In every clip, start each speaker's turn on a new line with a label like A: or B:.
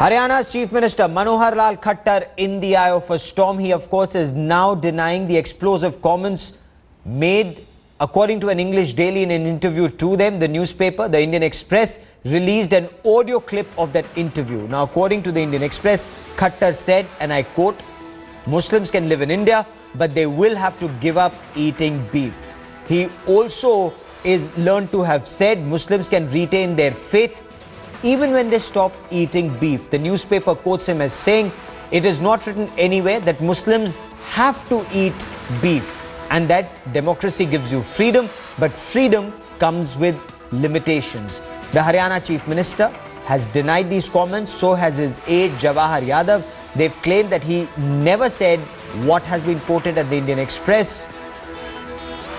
A: Haryana's Chief Minister Manohar Lal Khattar in the eye of a storm. He, of course, is now denying the explosive comments made, according to an English daily, in an interview to them. The newspaper, the Indian Express, released an audio clip of that interview. Now, according to the Indian Express, Khattar said, and I quote, "Muslims can live in India, but they will have to give up eating beef." He also is learned to have said Muslims can retain their faith even when they stop eating beef. The newspaper quotes him as saying, "It is not written anywhere that Muslims have to eat beef and that democracy gives you freedom, but freedom comes with limitations." The Haryana Chief Minister has denied these comments, so has his aide Jawahar Yadav. They've claimed that he never said what has been quoted at the Indian Express.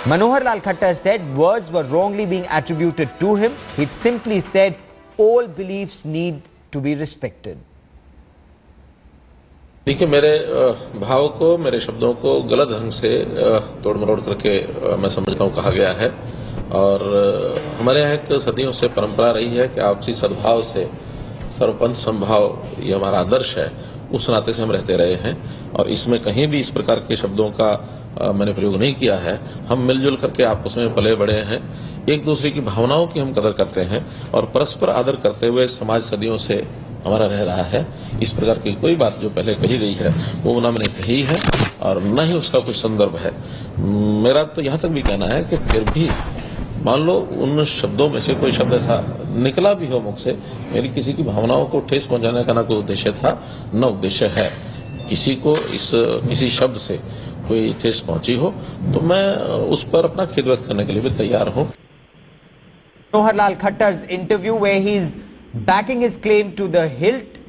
A: Manohar Lal Khattar said words were wrongly being attributed to him. He simply said all beliefs need to be respected.
B: देखिए, मेरे भाव को, मेरे शब्दों को गलत ढंग से तोड़ मरोड़ करके मैं समझता हूँ कहा गया है। और हमारे यहाँ एक सदियों से परंपरा रही है कि आपसी सद्भाव से सर्वपंथ संभाव, ये हमारा आदर्श है। उस नाते से हम रहते रहे हैं और इसमें कहीं भी इस प्रकार के शब्दों का मैंने प्रयोग नहीं किया है। हम मिलजुल करके आपस में पले बड़े हैं, एक दूसरे की भावनाओं की हम कदर करते हैं और परस्पर आदर करते हुए समाज सदियों से हमारा रह रहा है। इस प्रकार की कोई बात जो पहले कही गई है वो ना मैंने कही है और न ही उसका कोई संदर्भ है। मेरा तो यहाँ तक भी कहना है कि फिर भी मान लो उन शब्दों में से कोई शब्द ऐसा निकला भी हो मुख से, मेरी किसी की भावनाओं को ठेस पहुंचाने का ना कोई उद्देश्य था न उद्देश्य है। किसी को किसी शब्द से कोई ठेस पहुंची हो तो मैं उस पर अपना खेद व्यक्त करने के लिए भी तैयार हूं।
A: Manohar Lal Khattar's interview where he's backing his claim to the hilt.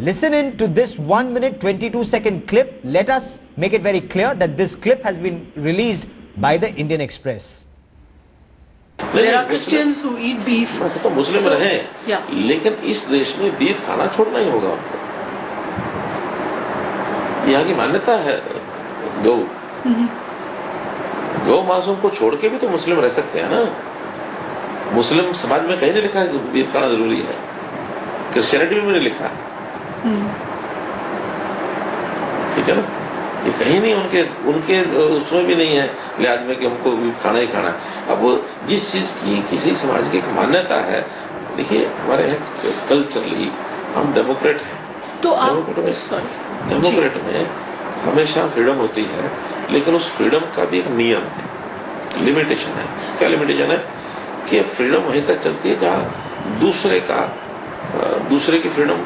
A: Listen in to this 1 minute 22-second clip. Let us make it very clear that this clip has been released by the Indian Express.
C: There are Christians who eat beef.
B: तो मुस्लिम रहे, लेकिन इस देश में beef खाना छोड़ना ही होगा उनको। यहाँ की मान्यता है गौ मांसों को छोड़ के भी तो मुस्लिम रह सकते हैं ना। मुस्लिम समाज में कहीं नहीं लिखा है कि बीफ खाना जरूरी है, क्रिश्चियनिटी में भी नहीं लिखा है। ठीक है ना, ये कहीं नहीं उनके उसमें भी नहीं है लिहाज में कि हमको बीफ खाना ही खाना है। अब वो जिस चीज की किसी समाज की एक मान्यता है, देखिए हमारे यहाँ कल्चरली हम डेमोक्रेट हैं, तो डेमोक्रेट में हमेशा फ्रीडम होती है, लेकिन उस फ्रीडम का भी एक नियम है, लिमिटेशन है। क्या लिमिटेशन है कि फ्रीडम वहीं तक चलती है जहां दूसरे की फ्रीडम,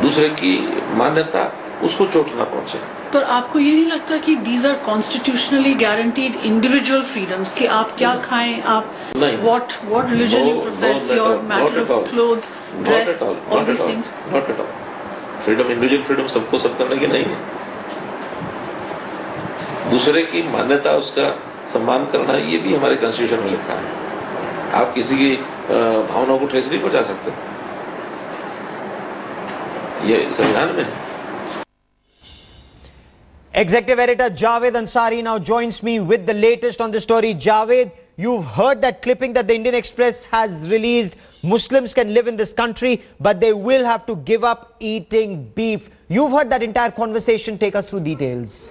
B: दूसरे की मान्यता उसको चोट ना पहुंचे।
C: पर आपको ये नहीं लगता कि these are constitutionally guaranteed individual freedoms कि आप क्या खाएं, आप what religion you profess, your matter of clothes, dress, all these things?
B: Not at all. Freedom, individual freedom सबको सब करने की नहीं है। दूसरे की मान्यता, उसका सम्मान करना, ये भी हमारे कॉन्स्टिट्यूशन में लिखा है। आप किसी की भावनाओं को ठेस नहीं पहुंचा सकते, ये संविधान में है।
A: Executive Editor Javed Ansari now joins me with the latest on the story. Javed, you've heard that clipping that the Indian Express has released. Muslims can live in this country, but they will have to give up eating beef. You've heard that entire conversation. Take us through details.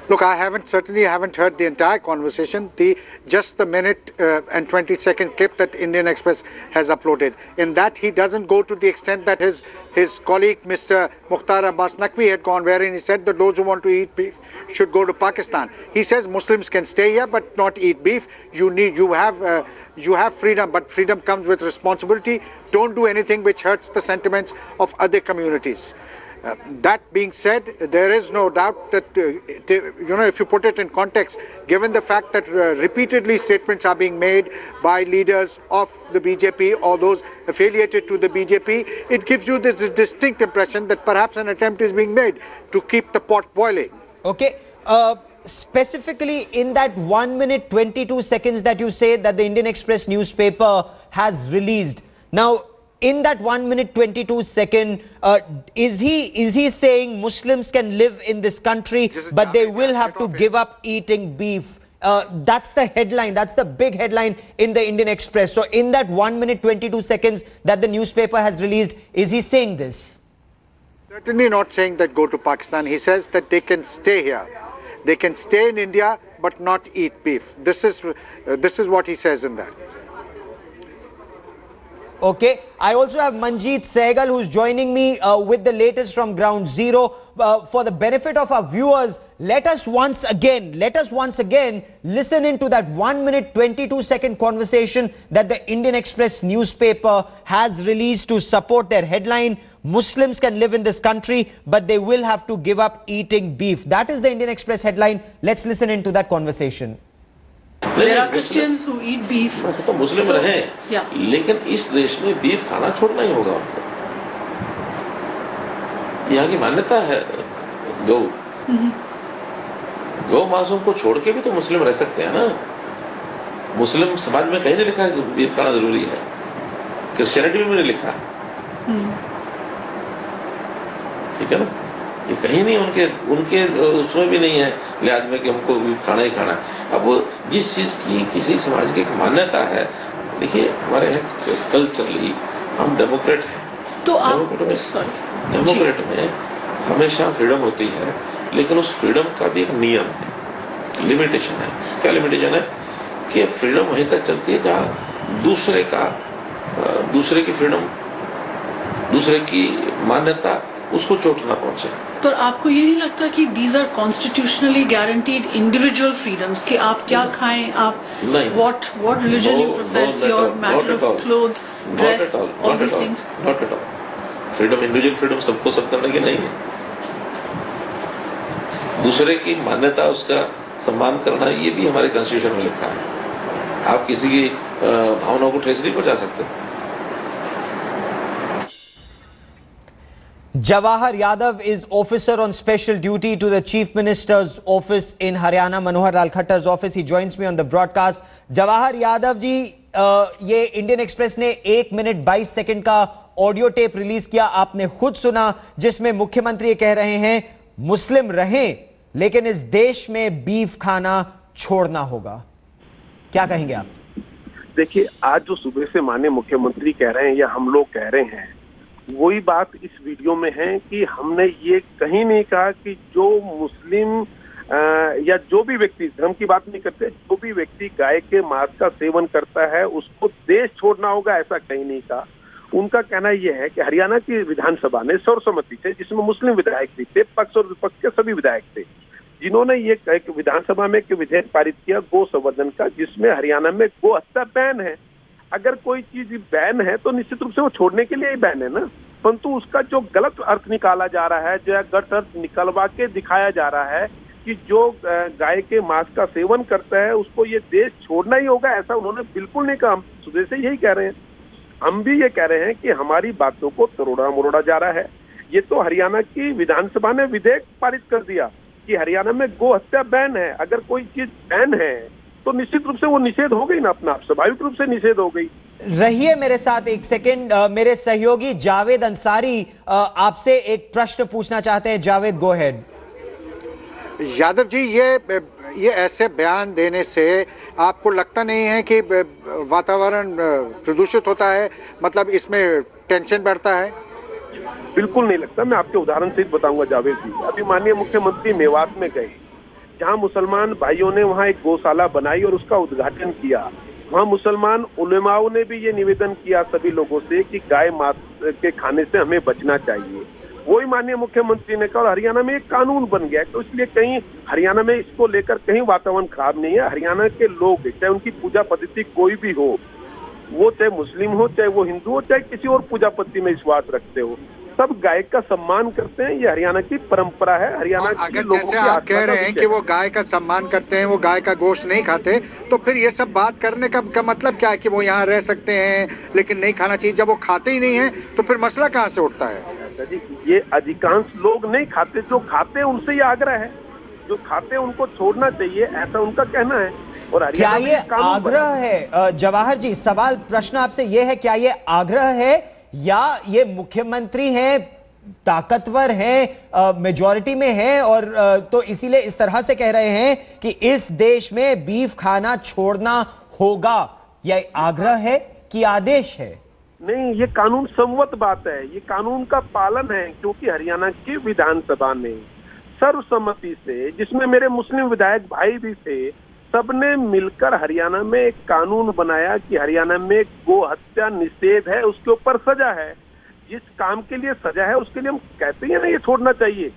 D: Look, I certainly haven't heard the entire conversation, just the minute and 20-second clip that Indian Express has uploaded. In that, he doesn't go to the extent that his colleague, Mr. Mukhtar Abbas Naqvi, had gone, wherein he said that those who want to eat beef should go to Pakistan. He says Muslims can stay here but not eat beef. You have freedom, but freedom comes with responsibility. Don't do anything which hurts the sentiments of other communities. That being said, there is no doubt that, if you put it in context, given the fact that repeatedly statements are being made by leaders of the BJP or those affiliated to the BJP, it gives you this distinct impression that perhaps an attempt is being made to keep the pot boiling.
A: Okay. Specifically in that 1 minute 22 seconds that you say that the Indian Express newspaper has released. Now, in that 1 minute 22 second, is he saying Muslims can live in this country, but they will have to give up eating beef? That's the headline. That's the big headline in the Indian Express. So in that 1 minute 22 seconds that the newspaper has released, is he saying this?
D: Certainly not saying that go to Pakistan. He says that they can stay here. They can stay in India but not eat beef. This is what he says in that.
A: Okay, I also have Manjeet Sehgal who's joining me with the latest from Ground Zero. For the benefit of our viewers, let us once again listen into that 1 minute 22 second conversation that the Indian Express newspaper has released to support their headline, Muslims can live in this country, but they will have to give up eating beef. That is the Indian Express headline. Let's listen into that conversation.
C: There are Christians who eat beef.
B: तो मुस्लिम रहे, लेकिन इस देश में beef खाना छोड़ना ही होगा उनको। यहाँ की मान्यता है गौ मांसों को छोड़ के भी तो मुस्लिम रह सकते हैं ना। मुस्लिम समाज में कहीं नहीं लिखा है कि बीफ खाना जरूरी है, क्रिश्चियनिटी में भी नहीं लिखा है, ठीक है ना। ये कहीं नहीं उनके उसमें भी नहीं है लिहाज में कि हमको खाना ही खाना है। अब वो जिस चीज की किसी समाज की एक मान्यता है, देखिए हमारे यहाँ कल्चरली हम डेमोक्रेट हैं, तो डेमोक्रेट में हमेशा फ्रीडम होती है, लेकिन उस फ्रीडम का भी एक नियम है, लिमिटेशन है। क्या लिमिटेशन है कि फ्रीडम वहीं तक चलती है जहां दूसरे की फ्रीडम, दूसरे की मान्यता उसको चोट ना पहुंचे।
C: तो आपको ये नहीं लगता कि these are constitutionally guaranteed individual freedoms कि आप क्या खाएं, आप what religion you profess, your matter of clothes, dress, all these things?
B: Not at all. Freedom, individual freedom सबको सब करने की नहीं है। दूसरे की मान्यता, उसका सम्मान करना, ये भी हमारे कॉन्स्टिट्यूशन में लिखा है। आप किसी की भावनाओं को ठेस नहीं पहुंचा सकते।
A: Jawahar Yadav is officer on special duty to the Chief Minister's office in Haryana, Manohar Lal Khattar's office. He joins me on the broadcast. Jawahar Yadav ji, ये इंडियन एक्सप्रेस ने 1 मिनट 22 सेकंड का audio tape release किया, आपने खुद सुना, जिसमें मुख्यमंत्री ये कह रहे हैं मुस्लिम रहें लेकिन इस देश में बीफ खाना छोड़ना होगा। क्या कहेंगे आप?
E: देखिए, आज जो सुबह से माननीय मुख्यमंत्री कह रहे हैं या हम लोग कह रहे हैं, वही बात इस वीडियो में है कि हमने ये कहीं नहीं कहा कि जो मुस्लिम या जो भी व्यक्ति, धर्म की बात नहीं करते, जो भी व्यक्ति गाय के मांस का सेवन करता है उसको देश छोड़ना होगा, ऐसा कहीं नहीं कहा। उनका कहना यह है कि हरियाणा की विधानसभा ने सर्वसम्मति से, जिसमें मुस्लिम विधायक भी थे, पक्ष और विपक्ष के सभी विधायक थे, जिन्होंने ये विधानसभा में एक विधेयक पारित किया गो संवर्धन का, जिसमें हरियाणा में गो हत्या बैन है। अगर कोई चीज बैन है तो निश्चित रूप से वो छोड़ने के लिए ही बैन है ना, परंतु उसका जो गलत अर्थ निकाला जा रहा है, जो गलत अर्थ निकलवा के दिखाया जा रहा है कि जो गाय के मांस का सेवन करता है उसको ये देश छोड़ना ही होगा, ऐसा उन्होंने बिल्कुल नहीं कहा। हम सुबह से यही कह रहे हैं, हम भी ये कह रहे हैं कि हमारी बातों को तोड़ा मरोड़ा जा रहा है। ये तो हरियाणा की विधानसभा ने विधेयक पारित कर दिया कि हरियाणा में गो हत्या बैन है। अगर कोई चीज बैन है तो निश्चित रूप से वो निषेध हो गई ना, अपना आप स्वाभाविक रूप से निषेध हो गई।
A: रहिए मेरे साथ एक सेकंड, मेरे सहयोगी जावेद अंसारी आपसे एक प्रश्न पूछना चाहते हैं। Javed, go ahead.
D: यादव जी, ये ऐसे बयान देने से आपको लगता नहीं है कि वातावरण प्रदूषित होता है, मतलब इसमें टेंशन बढ़ता है?
E: बिल्कुल नहीं लगता। मैं आपके उदाहरण से बताऊंगा जावेद जी। अभी माननीय मुख्यमंत्री मेवात में गए, जहां मुसलमान भाइयों ने वहां एक गौशाला बनाई और उसका उद्घाटन किया। वहां मुसलमान उलेमाओं ने भी ये निवेदन किया सभी लोगों से कि गाय मांस के खाने से हमें बचना चाहिए। वही माननीय मुख्यमंत्री ने कहा और हरियाणा में एक कानून बन गया। तो इसलिए कहीं हरियाणा में इसको लेकर कहीं वातावरण खराब नहीं है। हरियाणा के लोग, चाहे उनकी पूजा पद्धति कोई भी हो, वो चाहे मुस्लिम हो, चाहे वो हिंदू हो, चाहे किसी और पूजा पद्धति में विश्वास रखते हो, सब गाय का सम्मान करते हैं। ये हरियाणा की परंपरा है। हरियाणा के लोगों
D: जैसे आप कह रहे हैं कि वो गाय का सम्मान करते हैं, वो गाय का गोश्त नहीं खाते, तो फिर ये सब बात करने का मतलब क्या है कि वो यहाँ रह सकते हैं लेकिन नहीं खाना चाहिए? जब वो खाते ही नहीं है तो फिर मसला कहाँ से उठता है?
E: ये अधिकांश लोग नहीं खाते, जो खाते हैं उनसे ये आग्रह है, जो खाते हैं उनको छोड़ना चाहिए, ऐसा उनका कहना है। और
A: क्या ये आग्रह है? जवाहर जी, सवाल प्रश्न आपसे ये है, क्या ये आग्रह है या ये मुख्यमंत्री हैं ताकतवर है, मेजॉरिटी में है, और तो इसीलिए इस तरह से कह रहे हैं कि इस देश में बीफ खाना छोड़ना होगा। यह आग्रह है कि आदेश है?
E: नहीं, ये कानून सम्मत बात है, ये कानून का पालन है, क्योंकि हरियाणा की विधानसभा ने सर्वसम्मति से, जिसमें मेरे मुस्लिम विधायक भाई भी थे, सबने मिलकर हरियाणा में एक कानून बनाया कि हरियाणा में गो हत्या निषेध है, उसके ऊपर सजा है। जिस काम के लिए सजा है उसके लिए हम कहते हैं ना ये छोड़ना चाहिए।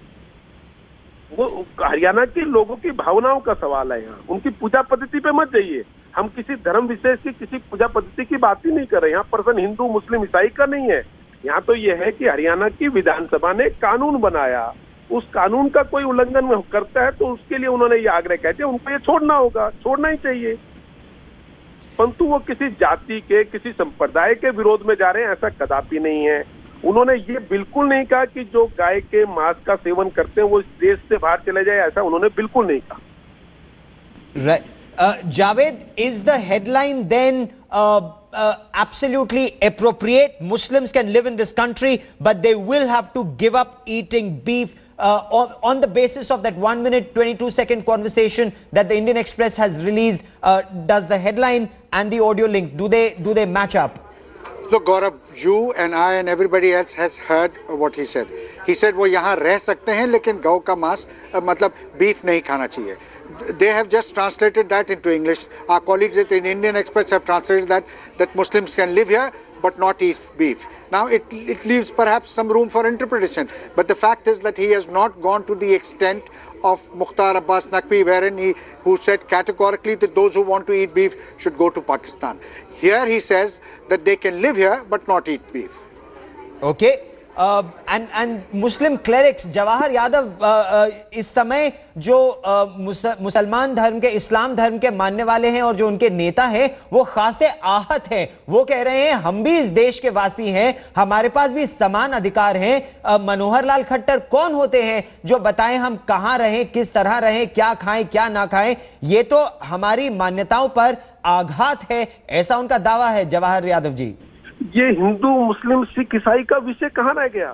E: वो हरियाणा के लोगों की भावनाओं का सवाल है, यहाँ उनकी पूजा पद्धति पे मत जाइए। हम किसी धर्म विशेष की किसी पूजा पद्धति की बात ही नहीं कर रहे। यहाँ प्रश्न हिंदू मुस्लिम ईसाई का नहीं है। यहाँ तो ये है कि हरियाणा की विधानसभा ने कानून बनाया, उस कानून का कोई उल्लंघन करता है तो उसके लिए उन्होंने ये आग्रह कहते हैं उनको ये छोड़ना होगा, छोड़ना ही चाहिए। परंतु वो किसी जाति के किसी संप्रदाय के विरोध में जा रहे हैं, ऐसा कदापि नहीं है। उन्होंने ये बिल्कुल नहीं कहा कि जो गाय के मांस का सेवन करते हैं वो इस देश से बाहर चले जाए, ऐसा उन्होंने बिल्कुल नहीं कहा।
A: Javed, is the headline then absolutely appropriate? Muslims can live in this country, but they will have to give up eating beef on the basis of that 1 minute 22-second conversation that the Indian Express has released. Does the headline and the audio link, do they match up?
D: Look, Gaurav, you and I and everybody else has heard what he said. He said वो यहाँ रह सकते हैं लेकिन गौ का मांस मतलब बीफ नहीं खाना चाहिए. They have just translated that into English. Our colleagues at the Indian Express have translated that Muslims can live here but not eat beef. Now it leaves perhaps some room for interpretation, but the fact is that he has not gone to the extent of Mukhtar Abbas Naqvi, wherein who said categorically that those who want to eat beef should go to Pakistan. Here he says that they can live here but not eat beef.
A: Okay. And Muslim clerics, Jawahar Yadav इस समय जो मुसलमान धर्म के, इस्लाम धर्म के मानने वाले हैं और जो उनके नेता हैं, वो खासे आहत हैं। वो कह रहे हैं हम भी इस देश के वासी हैं, हमारे पास भी समान अधिकार हैं। मनोहर लाल खट्टर कौन होते हैं जो बताएं हम कहां रहें, किस तरह रहें, क्या खाएं क्या ना खाएं? ये तो हमारी मान्यताओं पर आघात है, ऐसा उनका दावा है। जवाहर यादव जी,
E: ये हिंदू मुस्लिम सिख ईसाई का विषय कहाँ रह गया?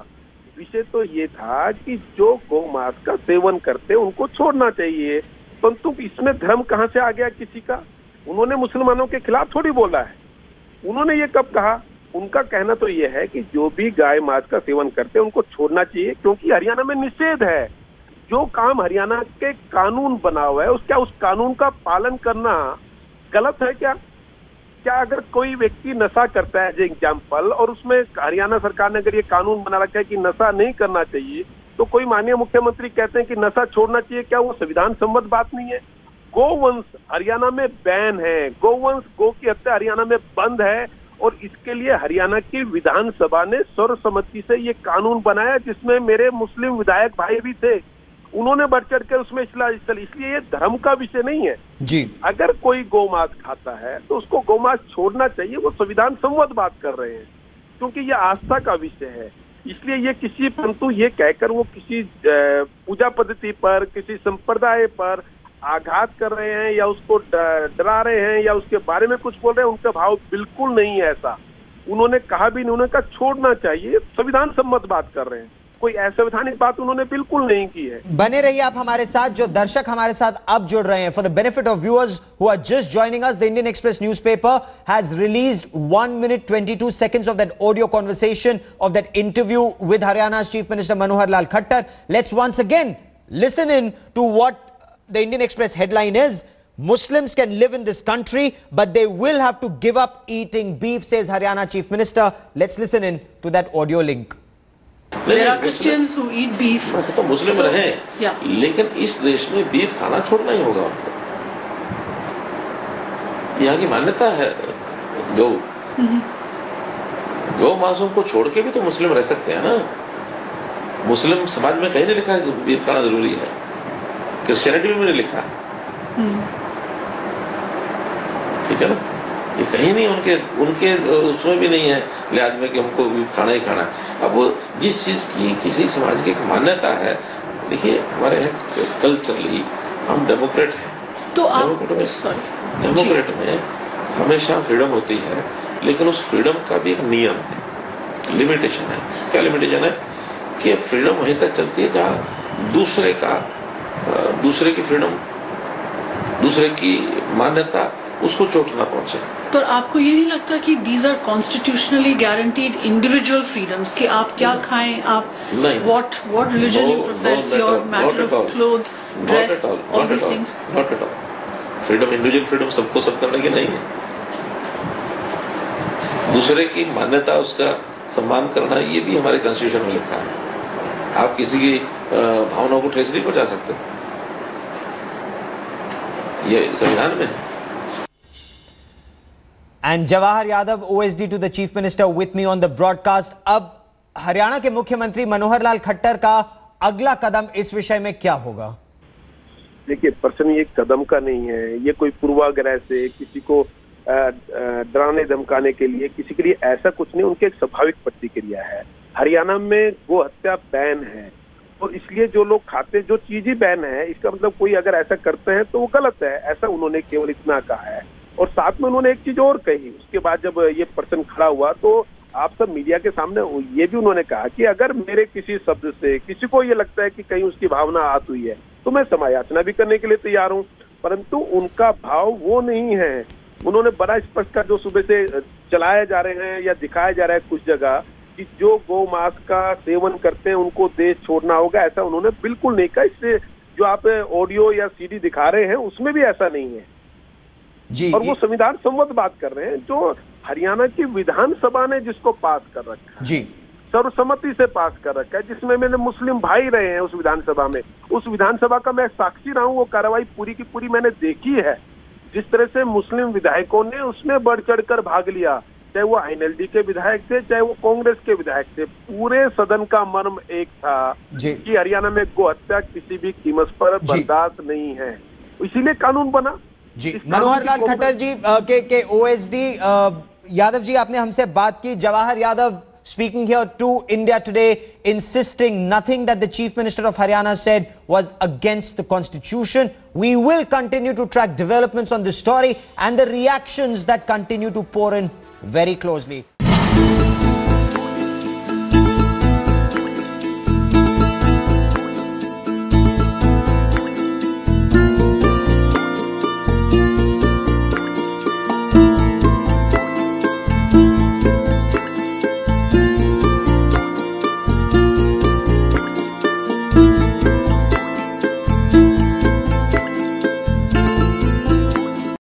E: विषय तो ये था कि जो गौमांस का सेवन करते उनको छोड़ना चाहिए, परंतु इसमें धर्म कहाँ से आ गया किसी का? उन्होंने मुसलमानों के खिलाफ थोड़ी बोला है। उन्होंने ये कब कहा? उनका कहना तो ये है कि जो भी गाय मांस का सेवन करते हैं उनको छोड़ना चाहिए, क्योंकि हरियाणा में निषेध है। जो काम हरियाणा के कानून बना हुआ है उस कानून का पालन करना गलत है क्या? क्या अगर कोई व्यक्ति नशा करता है, एज एग्जाम्पल, और उसमें हरियाणा सरकार ने अगर ये कानून बना रखा है कि नशा नहीं करना चाहिए, तो कोई माननीय मुख्यमंत्री कहते हैं कि नशा छोड़ना चाहिए, क्या वो संविधान सम्मत बात नहीं है? गोवंश हरियाणा में बैन है, गोवंश गो की हत्या हरियाणा में बंद है, और इसके लिए हरियाणा की विधानसभा ने सर्वसम्मति से ये कानून बनाया, जिसमें मेरे मुस्लिम विधायक भाई भी थे। उन्होंने बढ़ चढ़ कर उसमें इसलिए ये धर्म का विषय नहीं है
A: जी।
E: अगर कोई गौमांस खाता है तो उसको गौमांस छोड़ना चाहिए, वो संविधान सम्मत बात कर रहे हैं, क्योंकि ये आस्था का विषय है। इसलिए ये किसी, परंतु ये कहकर वो किसी पूजा पद्धति पर, किसी संप्रदाय पर आघात कर रहे हैं या उसको डरा रहे हैं या उसके बारे में कुछ बोल रहे हैं, उनका भाव बिल्कुल नहीं है ऐसा। उन्होंने कहा भी नहीं, उन्होंने कहा छोड़ना चाहिए, संविधान सम्मत बात कर रहे हैं, कोई असंवैधानिक बात उन्होंने बिल्कुल नहीं की है।
A: बने रहिए आप हमारे साथ। जो दर्शक हमारे साथ अब जुड़ रहे हैं, for the benefit of viewers who are just joining us, the Indian Express newspaper has released 1 minute 22 seconds of that audio conversation of that interview with Haryana's Chief Minister Manohar Lal Khattar. Let's once again listen in to what the Indian Express headline is. Muslims can live in this country, but they will have to give up eating beef, says Haryana Chief Minister. Let's listen in to that audio link.
C: There are Christians who eat beef.
B: तो मुस्लिम रहे, लेकिन इस देश में beef खाना छोड़ना ही होगा उनको। यहाँ की मान्यता है गौ मांसों को छोड़ के भी तो मुस्लिम रह सकते हैं ना। मुस्लिम समाज में कहीं नहीं लिखा है कि बीफ खाना जरूरी है, क्रिश्चियनिटी में नहीं लिखा, ठीक है ना। ये कहीं नहीं उनके उसमें भी नहीं है लिहाज में कि हमको खाना ही खाना है। अब वो जिस चीज की किसी समाज की एक मान्यता है, देखिए हमारे कल्चरली हम डेमोक्रेट हैं, तो डेमोक्रेट में हमेशा फ्रीडम होती है, लेकिन उस फ्रीडम का भी एक नियम है, लिमिटेशन है। क्या लिमिटेशन है कि फ्रीडम वहीं तक चलती है जहां दूसरे की फ्रीडम, दूसरे की मान्यता उसको चोट ना पहुंचे।
C: पर आपको ये नहीं लगता कि these are constitutionally guaranteed individual freedoms कि आप क्या खाएं, आप what religion you profess, your matter of clothes, dress, all these things?
B: Not at all. Freedom, individual freedom सबको सब करने की नहीं है। दूसरे की मान्यता, उसका सम्मान करना, ये भी हमारे कॉन्स्टिट्यूशन में लिखा है। आप किसी की भावनाओं को ठेस नहीं पहुंचा सकते, ये संविधान में है।
A: And Jawahar Yadav, OSD to the Chief Minister, with me on the broadcast. अब हरियाणा के मुख्यमंत्री मनोहर लाल खट्टर का अगला कदम इस विषय में क्या होगा?
E: देखिए, प्रश्न ये कदम का नहीं है, ये कोई पूर्वाग्रह से किसी को डराने धमकाने के लिए, किसी के लिए ऐसा कुछ नहीं। उनकी एक स्वाभाविक प्रतिक्रिया है। हरियाणा में गो हत्या बैन है और इसलिए जो लोग खाते, जो चीज ही बैन है, इसका मतलब कोई अगर ऐसा करते हैं तो वो गलत है, ऐसा उन्होंने केवल इतना कहा है। और साथ में उन्होंने एक चीज और कही, उसके बाद जब ये प्रश्न खड़ा हुआ तो आप सब मीडिया के सामने ये भी उन्होंने कहा कि अगर मेरे किसी शब्द से किसी को ये लगता है कि कहीं उसकी भावना आहत हुई है तो मैं समायाचना भी करने के लिए तैयार हूं, परंतु उनका भाव वो नहीं है। उन्होंने बड़ा स्पष्ट का जो सुबह से चलाए जा रहे हैं या दिखाया जा रहा है कुछ जगह कि जो गौ मांस का सेवन करते हैं उनको देश छोड़ना होगा, ऐसा उन्होंने बिल्कुल नहीं कहा। इससे जो आप ऑडियो या सीडी दिखा रहे हैं उसमें भी ऐसा नहीं है
A: जी।
E: और वो संविधान सम्मत बात कर रहे हैं जो हरियाणा की विधानसभा ने जिसको पास कर रखा है जी, सर्वसम्मति से पास कर रखा है, जिसमें मेरे मुस्लिम भाई रहे हैं उस विधानसभा में। उस विधानसभा का मैं साक्षी रहा हूं, वो कार्रवाई पूरी की पूरी मैंने देखी है। जिस तरह से मुस्लिम विधायकों ने उसमें बढ़ चढ़कर भाग लिया, चाहे वो INLD के विधायक थे, चाहे वो कांग्रेस के विधायक थे, पूरे सदन का मर्म एक था कि हरियाणा में गौ हत्या किसी भी कीमत पर बर्दाश्त नहीं है, इसीलिए कानून बना
A: जी। मनोहर लाल खट्टर जी के OSD यादव जी, आपने हमसे बात की। Jawahar Yadav speaking here to India today, insisting nothing that the Chief Minister of Haryana said was against the Constitution. We will continue to track developments on this story and the reactions that continue to pour in very closely.